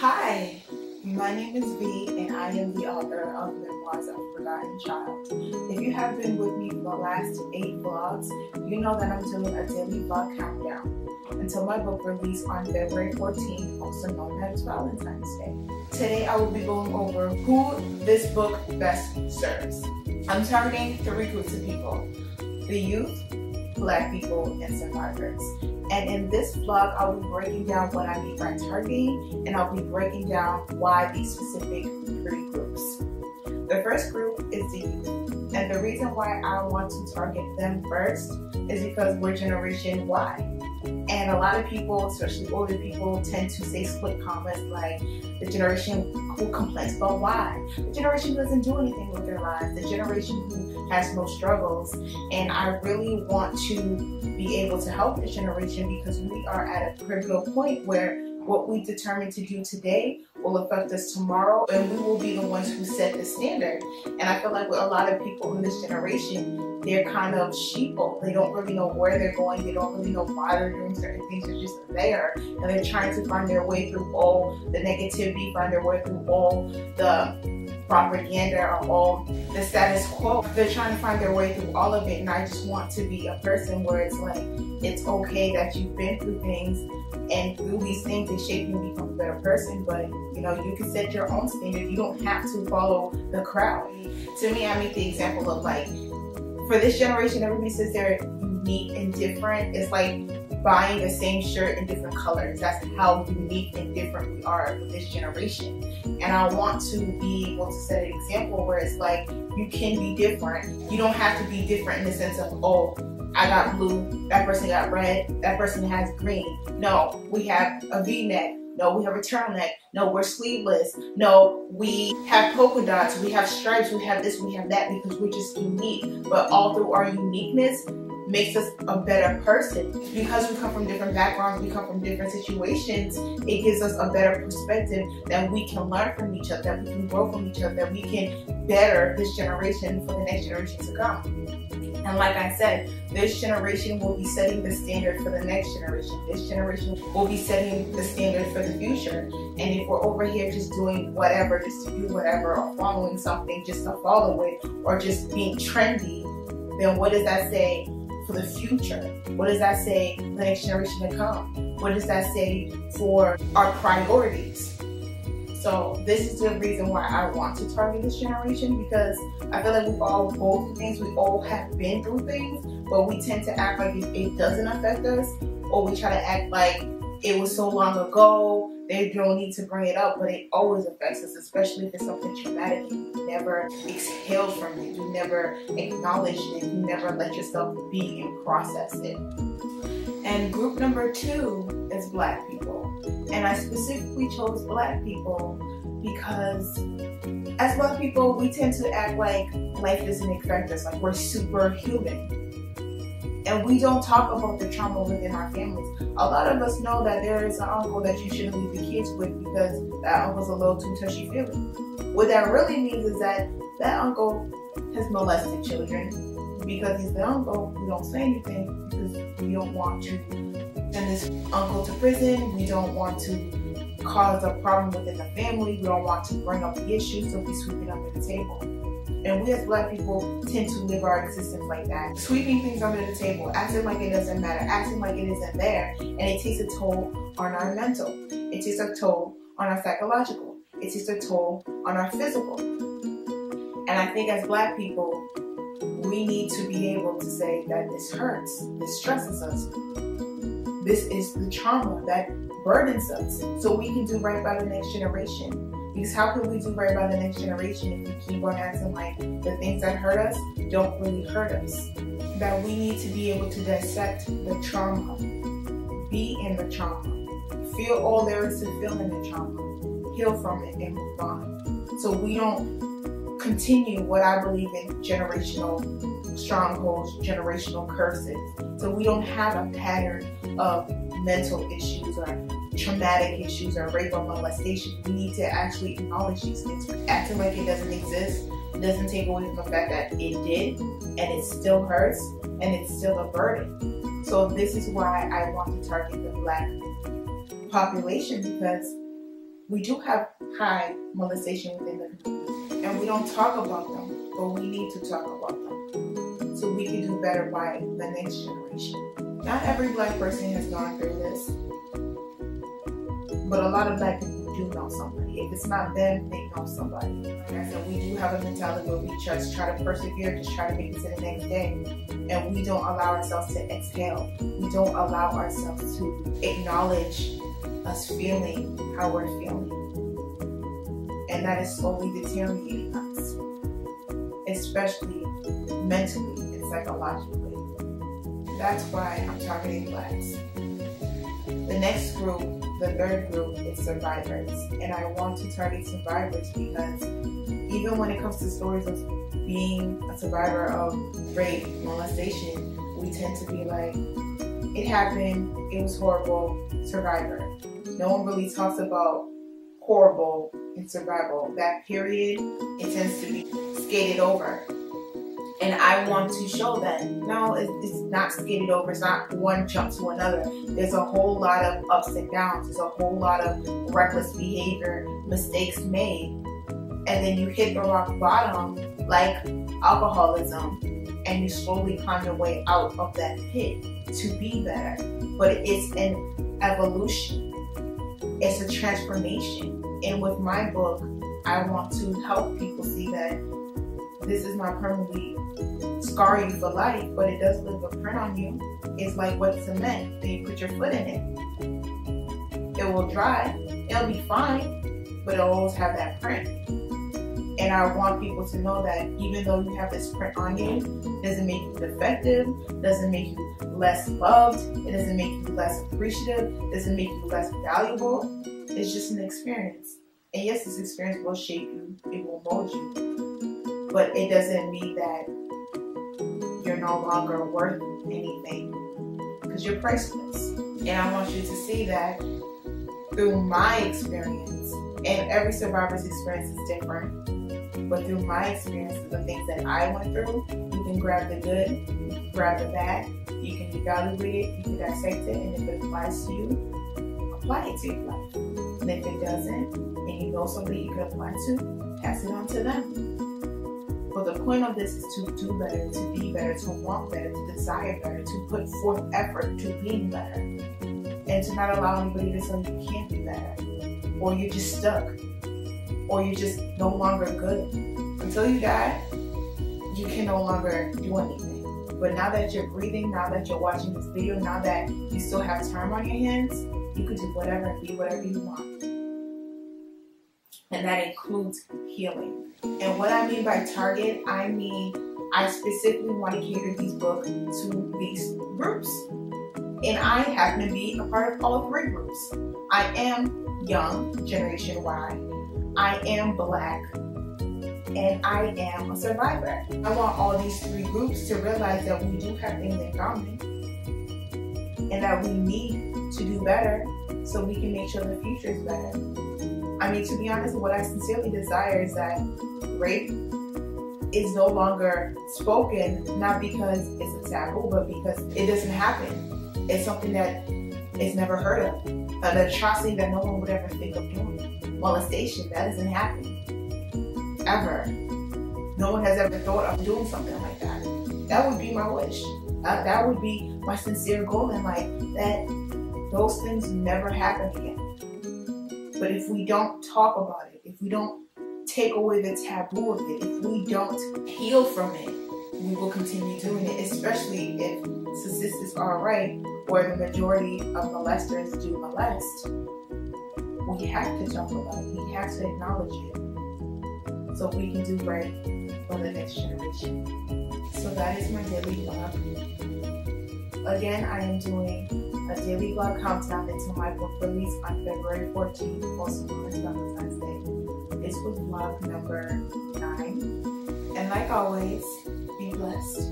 Hi, my name is V and I am the author of Memoirs of a Forgotten Child. If you have been with me for the last 8 vlogs, you know that I'm doing a daily vlog countdown until my book release on February 14th, also known as Valentine's Day. Today I will be going over who this book best serves. I'm targeting 3 groups of people: the youth, Black people, and survivors. And in this vlog, I'll be breaking down what I mean by targeting, and I'll be breaking down why these specific 3 groups. The first group is the youth. And the reason why I want to target them first is because we're Generation Y. And a lot of people, especially older people, tend to say split comments like, the generation who complains about why. The generation doesn't do anything with their lives. The generation who has no struggles. And I really want to be able to help this generation because we are at a pivotal point where what we determine to do today will affect us tomorrow, and we will be the ones who set the standard. And I feel like with a lot of people in this generation, they're kind of sheeple. They don't really know where they're going. They don't really know why they're doing certain things. They're just there, and they're trying to find their way through all the negativity, find their way through all the propaganda or all the status quo. They're trying to find their way through all of it, and I just want to be a person where it's like, it's okay that you've been through things, and through these things they shape you to become a better person, but you know, you can set your own standard. You don't have to follow the crowd. To me, I make the example of like, for this generation, everybody says they're unique and different. It's like buying the same shirt in different colors. That's how unique and different we are with this generation. And I want to be able to set an example where it's like, you can be different. You don't have to be different in the sense of, oh, I got blue, that person got red, that person has green. No, we have a V-neck. No, we have a turtleneck. No, we're sleeveless. No, we have polka dots. We have stripes. We have this, we have that, because we're just unique. But all through our uniqueness makes us a better person. Because we come from different backgrounds, we come from different situations, it gives us a better perspective that we can learn from each other, that we can grow from each other, that we can better this generation for the next generation to come. And like I said, this generation will be setting the standard for the next generation. This generation will be setting the standard for the future. And if we're over here just doing whatever, just to do whatever, or following something just to follow it, or just being trendy, then what does that say for the future? What does that say for the next generation to come? What does that say for our priorities? So this is the reason why I want to target this generation, because I feel like we all go through things, we all have been through things, but we tend to act like it doesn't affect us, or we try to act like it was so long ago, they don't need to bring it up, but it always affects us, especially if it's something traumatic and you never exhaled from it, you never acknowledged it, you never let yourself be and process it. And group number 2 is Black people. And I specifically chose Black people because as Black people, we tend to act like life doesn't affect us, like we're superhuman. And we don't talk about the trauma within our families. A lot of us know that there is an uncle that you shouldn't leave the kids with because that uncle's a little too touchy-feely. What that really means is that that uncle has molested children. Because he's the uncle, we don't say anything because we don't want to send this uncle to prison. We don't want to cause a problem within the family. We don't want to bring up the issues, so we sweep it under the table. And we as Black people tend to live our existence like that. Sweeping things under the table, acting like it doesn't matter, acting like it isn't there. And it takes a toll on our mental. It takes a toll on our psychological. It takes a toll on our physical. And I think as Black people, we need to be able to say that this hurts, this stresses us. This is the trauma that burdens us, so we can do right by the next generation. Because how can we do right by the next generation if we keep on acting like the things that hurt us don't really hurt us? That we need to be able to dissect the trauma, be in the trauma, feel all there is to feel in the trauma, heal from it and move on. So we don't continue what I believe in generational strongholds, generational curses. So we don't have a pattern of mental issues or traumatic issues or rape or molestation. We need to actually acknowledge these things. Acting like it doesn't exist doesn't take away from the fact that it did, and it still hurts, and it's still a burden. So this is why I want to target the Black population, because We do have high molestation within the community, and we don't talk about them, but we need to talk about them so we can do better by the next generation. Not every Black person has gone through this, but a lot of Black people do know somebody. If it's not them, they know somebody. Like I said, we do have a mentality where we just try to persevere, just try to make it to the next day, and we don't allow ourselves to exhale. We don't allow ourselves to acknowledge us feeling how we're feeling, and that is slowly deteriorating us, especially mentally and psychologically. That's why I'm targeting Blacks. The next group, the third group, is survivors, and I want to target survivors because even when it comes to stories of being a survivor of rape, molestation, we tend to be like, it happened, it was horrible, survivor. No one really talks about horrible and survival. That period, it tends to be skated over. And I want to show that, no, it's not skated over. It's not one jump to another. There's a whole lot of ups and downs. There's a whole lot of reckless behavior, mistakes made. And then you hit the rock bottom, like alcoholism, and you slowly climb your way out of that pit to be better. But it's an evolution. It's a transformation. And with my book, I want to help people see that this is not permanently scar you for life, but it does leave a print on you. It's like wet cement. Then you put your foot in it. It will dry. It'll be fine, but it'll always have that print. And I want people to know that even though you have this print on you, it doesn't make you defective, doesn't make you less loved, it doesn't make you less appreciative, it doesn't make you less valuable. It's just an experience. And yes, this experience will shape you, it will mold you, but it doesn't mean that you're no longer worth anything, because you're priceless. And I want you to see that through my experience, and every survivor's experience is different, but through my experiences, the things that I went through, you can grab the good, you can grab the bad, you can evaluate it, you can dissect it, and if it applies to you, apply it to your life. And if it doesn't, and you know somebody you can apply to, pass it on to them. But the point of this is to do better, to be better, to want better, to desire better, to put forth effort to being better. And to not allow anybody to tell you can't be better, or you're just stuck, or you're just no longer good. Until you die, you can no longer do anything. But now that you're breathing, now that you're watching this video, now that you still have time on your hands, you can do whatever and be whatever you want. And that includes healing. And what I mean by target, I mean I specifically want to cater these books to these groups. And I happen to be a part of all three groups. I am young, Generation Y. I am Black. And I am a survivor. I want all these three groups to realize that we do have things in common, and that we need to do better so we can make sure the future is better. I mean, to be honest, what I sincerely desire is that rape is no longer spoken, not because it's a taboo, but because it doesn't happen. It's something that is never heard of. An atrocity that no one would ever think of doing. Molestation, that doesn't happen. Ever. No one has ever thought of doing something like that. That would be my wish. That would be my sincere goal in life, that those things never happen again. But if we don't talk about it, if we don't take away the taboo of it, if we don't heal from it, we will continue doing it, especially if statistics are right, where the majority of molesters do molest. We have to talk about it. We have to acknowledge it, so we can do right for the next generation. So that is my daily vlog. Again, I am doing a daily vlog countdown until my book release on February 14th, also known as Valentine's Day. This was vlog number 9. And like always, be blessed.